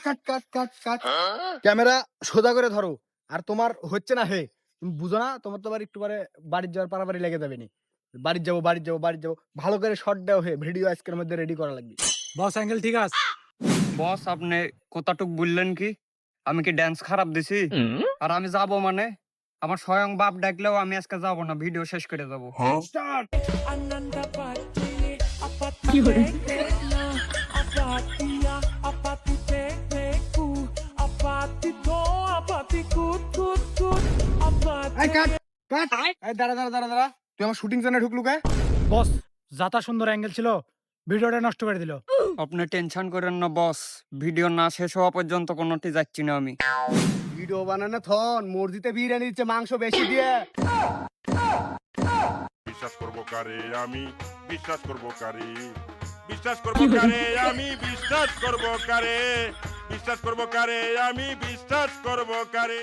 কাট কাট কাট কাট। Camera সোজা করে ধরো। আর তোমার হচ্ছে না হে, তুমি বুঝো না? তোমার তো আবার একটু পরে বাড়ির যাওয়ার পারাপারি লেগে যাবে নি। বাড়ির যাবো। ভালো করে শট দাও হে, ভিডিও আজকের মধ্যে রেডি করা লাগবে। বস অ্যাঙ্গেল ঠিক আছে। বস আপনি কতটুক বললেন কি? আমি কি ড্যান্স খারাপ দিছি? আর আমি যাব মানে? আমার স্বয়ং বাপ ডাকলেও আমি আজকে যাব না, ভিডিও শেষ করে যাব। স্টার্ট। এই কাট কাট। এই দাঁড়া। তুই আমার শুটিং জোনে ঢুকলু কে? বস যাতা সুন্দর অ্যাঙ্গেল ছিল, ভিডিওটা নষ্ট করে দিল। আপনি টেনশন করেন না বস, ভিডিও না শেষ হওয়া পর্যন্ত কোনোটি যাচ্ছি না আমি। ভিডিও বানানো থন মসজিদে বিরিয়ানি দিচ্ছে মাংস বেশি দিয়ে। বিশ্বাস করবো কারে আমি, বিশ্বাস করবো কারে, বিশ্বাস করবো কারে আমি, বিশ্বাস করবো কারে, বিশ্বাস করবো কারে আমি, বিশ্বাস করবো কারে।